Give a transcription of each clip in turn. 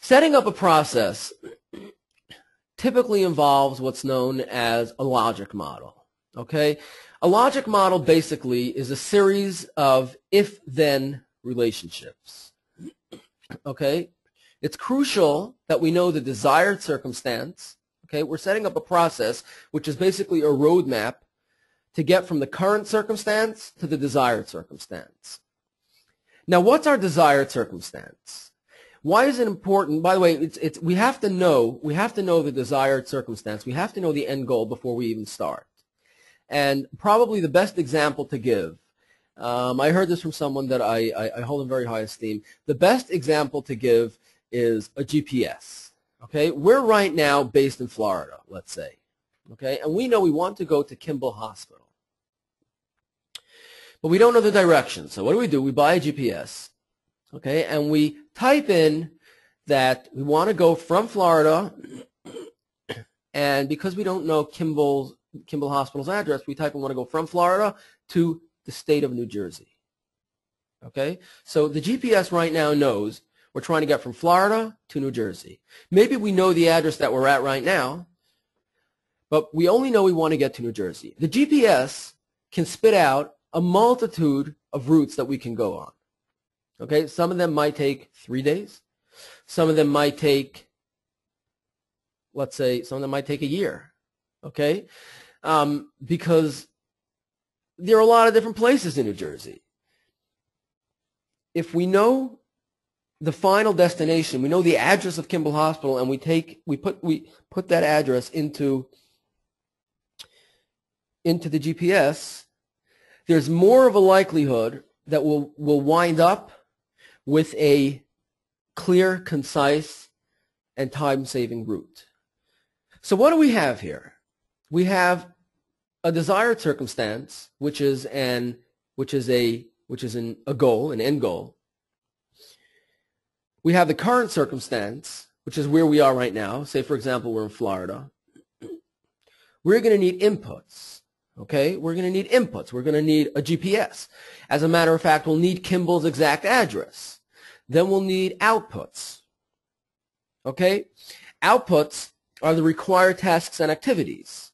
Setting up a process typically involves what's known as a logic model. Okay? A logic model basically is a series of if-then relationships. Okay? It's crucial that we know the desired circumstance. Okay? We're setting up a process which is basically a roadmap to get from the current circumstance to the desired circumstance. Now, what's our desired circumstance? Why is it important? By the way, we have to know the desired circumstance. We have to know the end goal before we even start. And probably the best example to give, I heard this from someone that I hold in very high esteem. The best example to give is a GPS. Okay, we're right now based in Florida, let's say. Okay, and we know we want to go to Kimball Hospital, but we don't know the direction. So what do? We buy a GPS. Okay, and we type in that we want to go from Florida, and because we don't know Kimball Hospital's address, we type in want to go from Florida to the state of New Jersey. Okay, so the GPS right now knows we're trying to get from Florida to New Jersey. Maybe we know the address that we're at right now, but we only know we want to get to New Jersey. The GPS can spit out a multitude of routes that we can go on. Okay, some of them might take 3 days. Some of them might take, let's say, some of them might take a year. Okay, because there are a lot of different places in New Jersey. If we know the final destination, we know the address of Kimball Hospital, and we put that address into the GPS, there's more of a likelihood that we'll wind up with a clear, concise, and time-saving route. So what do we have here? We have a desired circumstance, which is a goal, an end goal. We have the current circumstance, which is where we are right now. Say, for example, we're in Florida. We're going to need inputs. Okay, we're going to need inputs. We're going to need a GPS. As a matter of fact, we'll need Kimball's exact address. Then we'll need outputs. Okay, outputs are the required tasks and activities,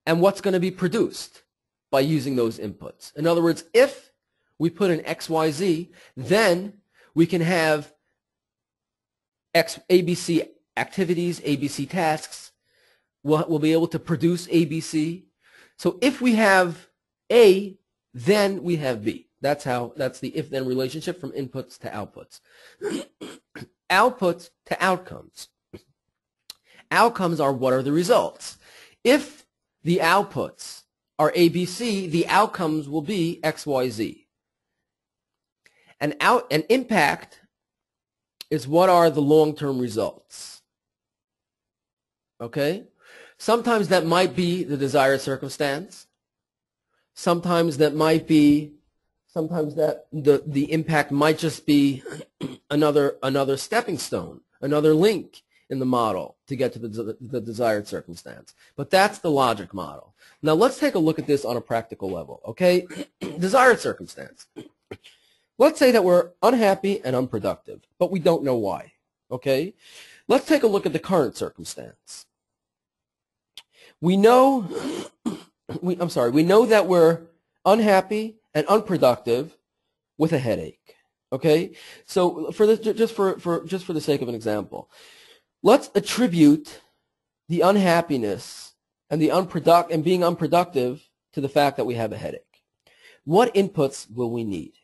and what's going to be produced by using those inputs. In other words, if we put in XYZ, then we can have ABC activities, ABC tasks. We'll be able to produce ABC. So if we have A, then we have B. That's the if-then relationship from inputs to outputs. Outputs to outcomes. Outcomes are what are the results. If the outputs are ABC, the outcomes will be XYZ. An impact is what are the long-term results. Okay? Sometimes that might be the desired circumstance. Sometimes that might be, the impact might just be another stepping stone, another link in the model to get to the desired circumstance. But that's the logic model. Now let's take a look at this on a practical level, okay? Desired circumstance. Let's say that we're unhappy and unproductive, but we don't know why, okay? Let's take a look at the current circumstance. We know that we're unhappy and unproductive with a headache. Okay, so for this, just for the sake of an example, let's attribute the unhappiness and being unproductive to the fact that we have a headache. What inputs will we need?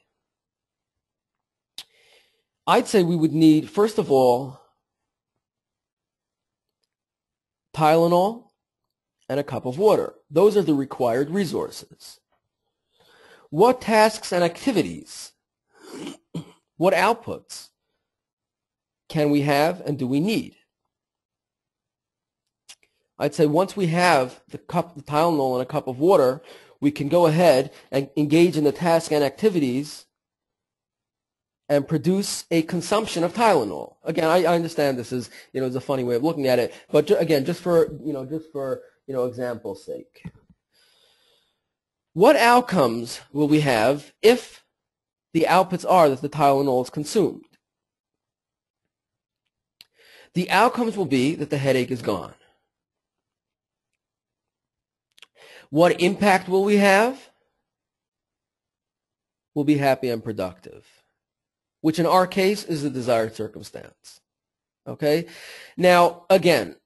I'd say we would need, first of all, Tylenol and a cup of water. Those are the required resources. What tasks and activities, what outputs can we have and do we need? I'd say once we have the Tylenol and a cup of water, we can go ahead and engage in the tasks and activities and produce a consumption of Tylenol. Again, I understand this is, is a funny way of looking at it, but again, just for example's sake. What outcomes will we have if the outputs are that the Tylenol is consumed? The outcomes will be that the headache is gone. What impact will we have? We'll be happy and productive, which in our case is the desired circumstance. Okay? Now, again,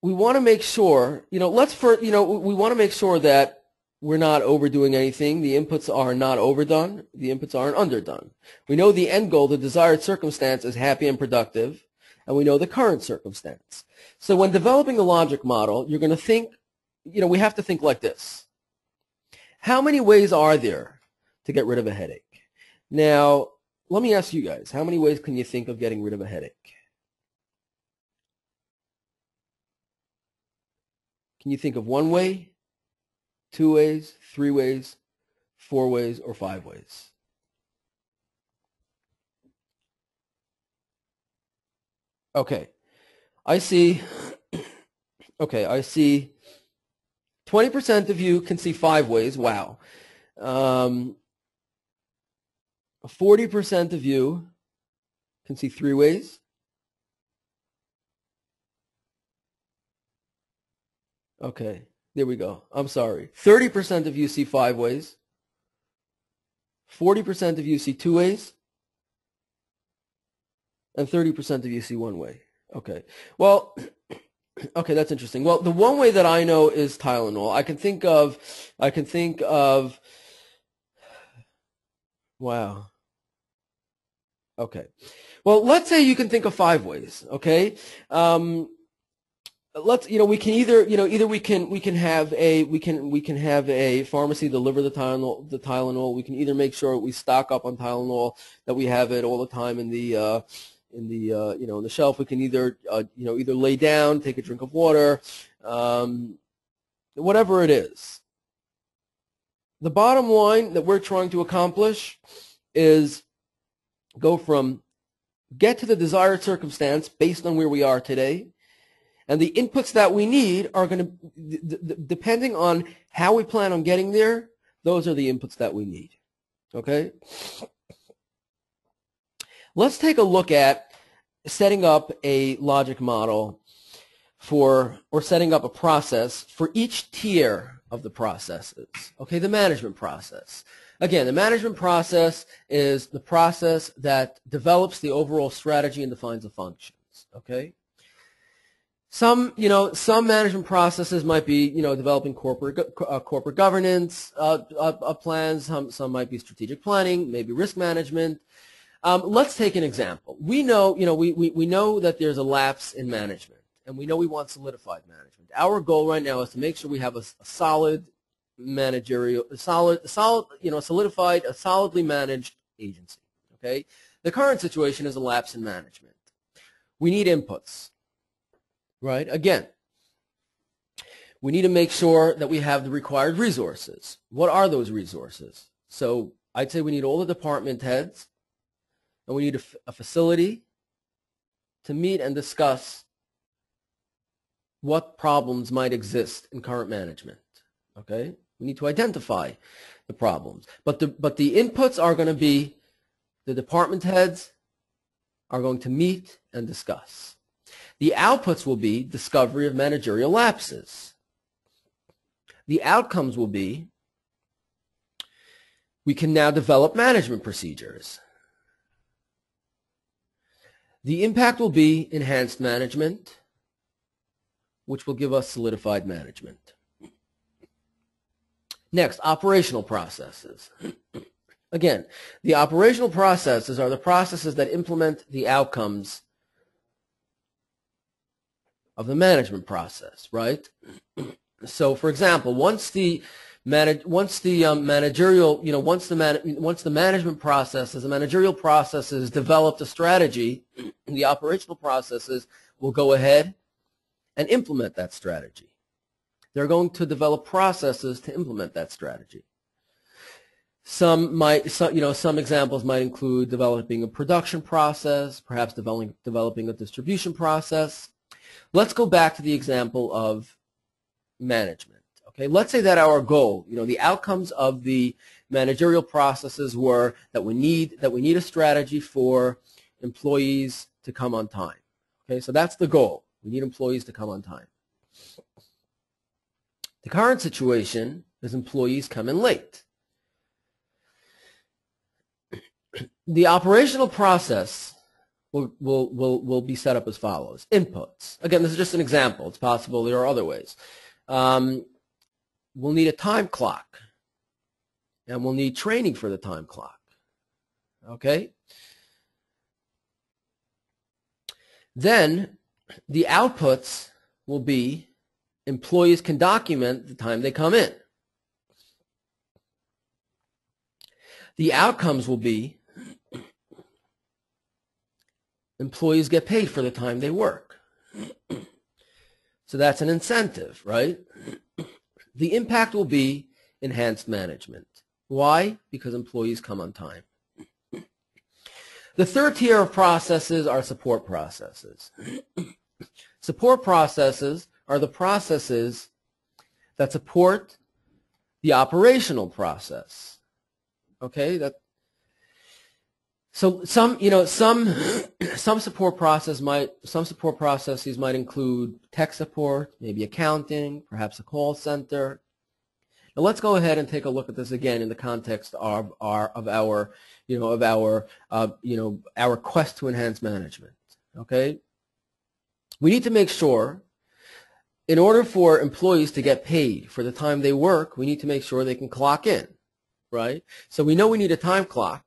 we want to make sure, we want to make sure that we're not overdoing anything. The inputs are not overdone. The inputs aren't underdone. We know the end goal, the desired circumstance, is happy and productive, and we know the current circumstance. So when developing a logic model, you're going to think, we have to think like this. How many ways are there to get rid of a headache? Now, let me ask you guys, how many ways can you think of getting rid of a headache? Can you think of 1 way, 2 ways, 3 ways, 4 ways, or 5 ways? Okay, I see 20% of you can see 5 ways. Wow. 40% of you can see 3 ways. Okay, there we go. I'm sorry. 30% of you see 5 ways. 40% of you see 2 ways. And 30% of you see 1 way. Okay. Well, okay, that's interesting. Well, the 1 way that I know is Tylenol. I can think of, wow. Okay. Well, let's say you can think of 5 ways, okay? We can either we can have a pharmacy deliver the Tylenol. We can either make sure we stock up on Tylenol, that we have it all the time in the shelf. We can either lay down, take a drink of water, whatever it is. The bottom line that we're trying to accomplish is get to the desired circumstance based on where we are today. And the inputs that we need are going to, depending on how we plan on getting there, those are the inputs that we need. Okay? Let's take a look at setting up a logic model or setting up a process for each tier of the processes. Okay, the management process. Again, the management process is the process that develops the overall strategy and defines the functions. Okay? Some management processes might be, developing corporate governance plans. Some might be strategic planning, maybe risk management. Let's take an example. We know, we know that there's a lapse in management, and we know we want solidified management. Our goal right now is to make sure we have a solid managerial, solidified, a solidly managed agency. Okay. The current situation is a lapse in management. We need inputs. Right? Again, we need to make sure that we have the required resources. What are those resources? So I'd say we need all the department heads, and we need a facility to meet and discuss what problems might exist in current management. Okay? We need to identify the problems. But the inputs are going to be the department heads are going to meet and discuss. The outputs will be discovery of managerial lapses. The outcomes will be we can now develop management procedures. The impact will be enhanced management, which will give us solidified management. Next, operational processes. Again, the operational processes are the processes that implement the outcomes of the management process, right? So, for example, once the management processes, the managerial processes developed a strategy, the operational processes will go ahead and implement that strategy. They're going to develop processes to implement that strategy. Some examples might include developing a production process, perhaps developing a distribution process. Let's go back to the example of management. Okay, let's say that our goal, the outcomes of the managerial processes were that we need a strategy for employees to come on time. Okay, so that's the goal. We need employees to come on time. The current situation is employees come in late. The operational process will be set up as follows. Inputs. Again, this is just an example. It's possible there are other ways. We'll need a time clock, and we'll need training for the time clock. Okay? Then the outputs will be employees can document the time they come in. The outcomes will be employees get paid for the time they work. So that's an incentive, right? The impact will be enhanced management. Why? Because employees come on time. The third tier of processes are support processes. Support processes are the processes that support the operational process. Okay, so some support processes might include tech support, maybe accounting, perhaps a call center. Now let's go ahead and take a look at this again in the context of our quest to enhance management. Okay, we need to make sure, in order for employees to get paid for the time they work, we need to make sure they can clock in, right? So we know we need a time clock,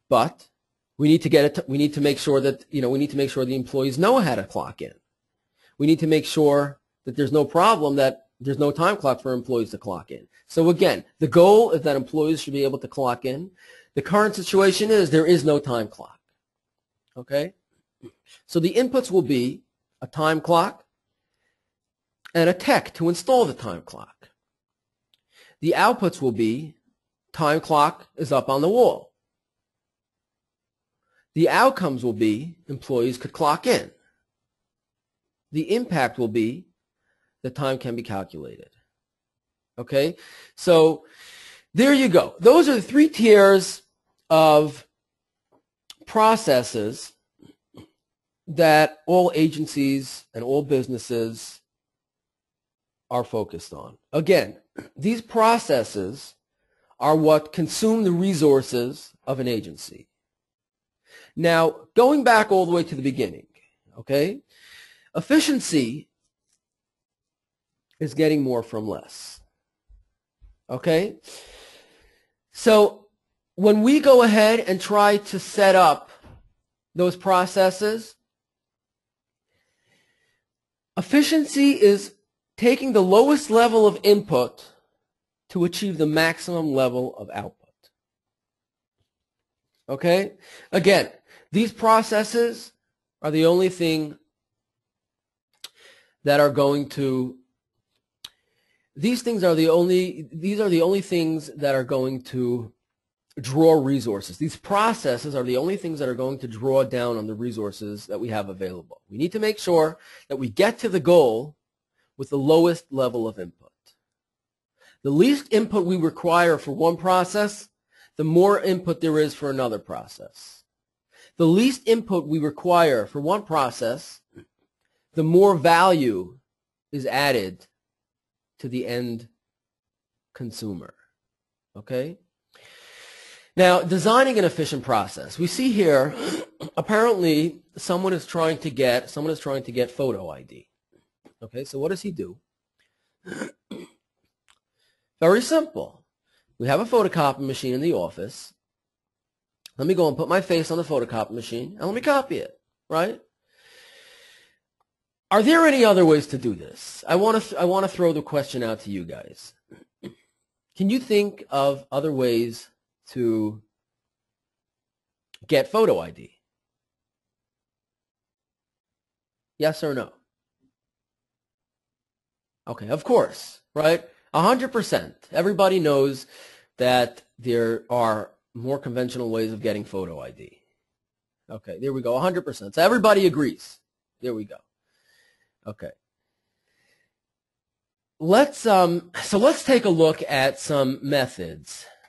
but we need to make sure that the employees know how to clock in. We need to make sure that there's no problem that there's no time clock for employees to clock in. So again, the goal is that employees should be able to clock in. The current situation is there is no time clock. Okay? So the inputs will be a time clock and a tech to install the time clock. The outputs will be time clock is up on the wall. The outcomes will be employees could clock in. The impact will be the time can be calculated. Okay? So there you go. Those are the three tiers of processes that all agencies and all businesses are focused on. Again, these processes are what consume the resources of an agency. Now, going back all the way to the beginning, okay, efficiency is getting more from less. Okay? So when we go ahead and try to set up those processes, efficiency is taking the lowest level of input to achieve the maximum level of output. Okay? Again, these processes are the only thing that are going to, these are the only things that are going to draw resources. These processes are the only things that are going to draw down on the resources that we have available. We need to make sure that we get to the goal with the lowest level of input. The least input we require for one process, the more input there is for another process. The least input we require for one process, the more value is added to the end consumer. Okay? Now, designing an efficient process. We see here, apparently, someone is trying to get photo ID. Okay, so what does he do? Very simple. We have a photocopy machine in the office. Let me go and put my face on the photocopy machine and let me copy it, right? Are there any other ways to do this? I want to throw the question out to you guys. Can you think of other ways to get photo ID? Yes or no? Okay, of course, right? 100%. Everybody knows that there are more conventional ways of getting photo ID. Okay, there we go, 100%. So everybody agrees. There we go. Okay. So let's take a look at some methods